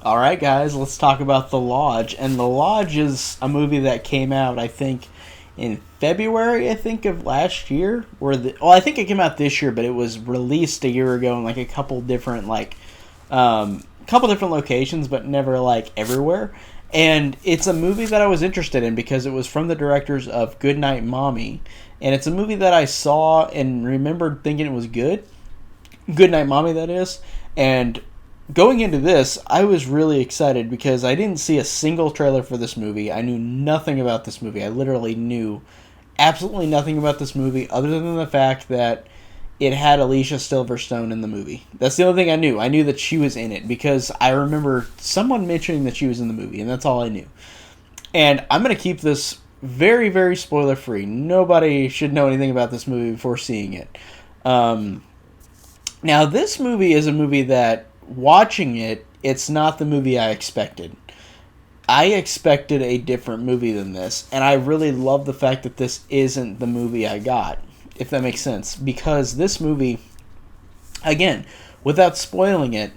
All right, guys, let's talk about The Lodge. And The Lodge is a movie that came out, I think, in February, I think, of last year. I think it came out this year, but it was released a year ago in like a couple different locations, but never like everywhere. And it's a movie that I was interested in because it was from the directors of Goodnight Mommy, and it's a movie that I saw and remembered thinking it was good. Goodnight Mommy, that is. And going into this, I was really excited because I didn't see a single trailer for this movie. I knew nothing about this movie. I literally knew absolutely nothing about this movie other than the fact that it had Alicia Silverstone in the movie. That's the only thing I knew. I knew that she was in it because I remember someone mentioning that she was in the movie, and that's all I knew. And I'm going to keep this very, very spoiler free. Nobody should know anything about this movie before seeing it. Um, Now, this movie is a movie that, watching it, it's not the movie I expected. I expected a different movie than this, and I really love the fact that this isn't the movie I got, if that makes sense. Because this movie, again, without spoiling it,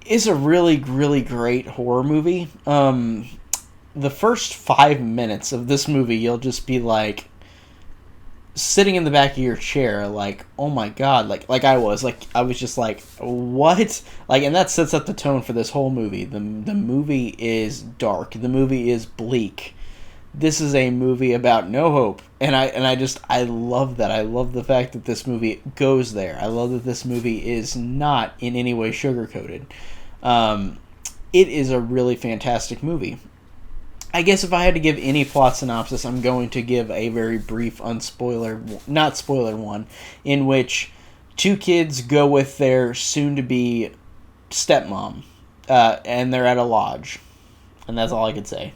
is a really, really great horror movie. The first 5 minutes of this movie, you'll just be like, sitting in the back of your chair like, oh my god, like I was just like, what, like, and that sets up the tone for this whole movie. The movie is dark, the movie is bleak. This is a movie about no hope, and I love that. I love the fact that this movie goes there. I love that this movie is not in any way sugarcoated. um, it is a really fantastic movie. I guess if I had to give any plot synopsis, I'm going to give a very brief, not spoiler one, in which two kids go with their soon-to-be stepmom, and they're at a lodge, and that's all I could say.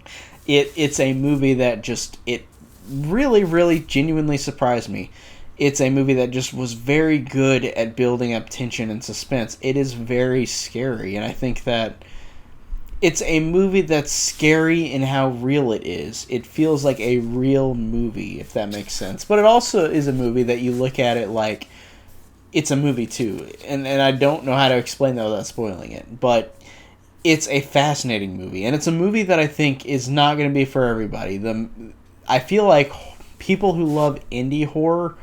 It's a movie that it really, really, genuinely surprised me. It's a movie that just was very good at building up tension and suspense. It is very scary, and I think that it's a movie that's scary in how real it is. It feels like a real movie, if that makes sense. But it also is a movie that you look at it like it's a movie too. And I don't know how to explain that without spoiling it. But it's a fascinating movie. And it's a movie that I think is not going to be for everybody. I feel like people who love indie horror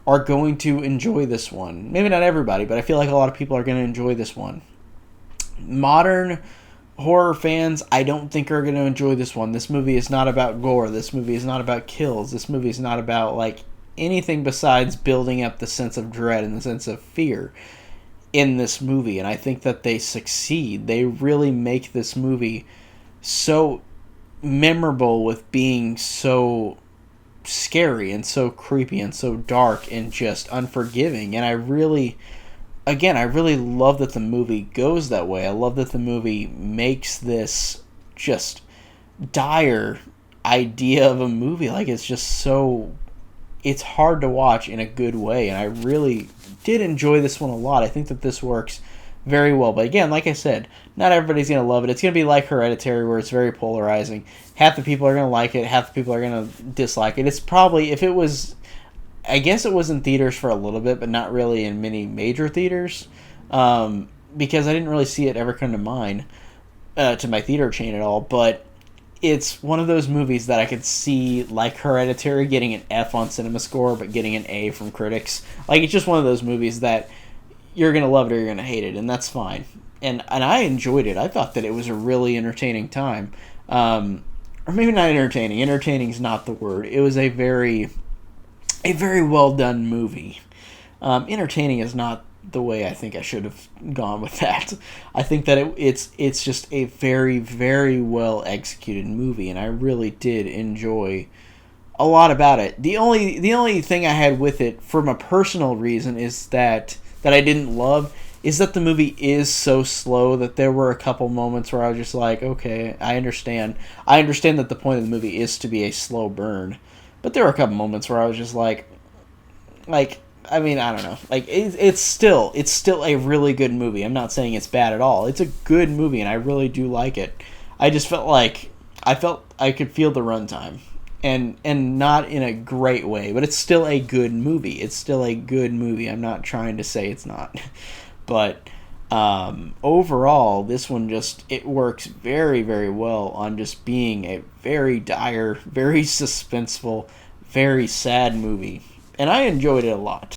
are going to enjoy this one. Maybe not everybody, but I feel like a lot of people are going to enjoy this one. Modern horror fans, I don't think, are going to enjoy this one. This movie is not about gore. This movie is not about kills. This movie is not about like anything besides building up the sense of dread and the sense of fear in this movie. And I think that they succeed. They really make this movie so memorable with being so scary and so creepy and so dark and just unforgiving. And I really love that the movie goes that way. I love that the movie makes this just dire idea of a movie. Like, it's just so, it's hard to watch in a good way. And I really did enjoy this one a lot. I think that this works very well. But again, like I said, not everybody's going to love it. It's going to be like Hereditary, where it's very polarizing. Half the people are going to like it, half the people are going to dislike it. It's probably, if it was, I guess it was in theaters for a little bit, but not really in many major theaters, because I didn't really see it ever come to mind, to my theater chain at all. But it's one of those movies that I could see, like Hereditary, getting an F on CinemaScore, but getting an A from critics. Like, it's just one of those movies that you're going to love it or you're going to hate it, and that's fine. And I enjoyed it. I thought that it was a really entertaining time. Or maybe not entertaining. Entertaining is not the word. It was a very well done movie. Entertaining is not the way I think I should have gone with that. I think that it's just a very, very well executed movie, and I really did enjoy a lot about it. The only thing I had with it, from a personal reason, is that I didn't love, is that the movie is so slow that there were a couple moments where I was just like, okay, I understand. I understand that the point of the movie is to be a slow burn. But there were a couple moments where I was just like, I mean, I don't know. Like, it's still a really good movie. I'm not saying it's bad at all. It's a good movie, and I really do like it. I just felt like I could feel the runtime, and not in a great way, but it's still a good movie. It's still a good movie. I'm not trying to say it's not, but Overall, this one just it works very, very well on just being a very dire, very suspenseful, very sad movie, and I enjoyed it a lot.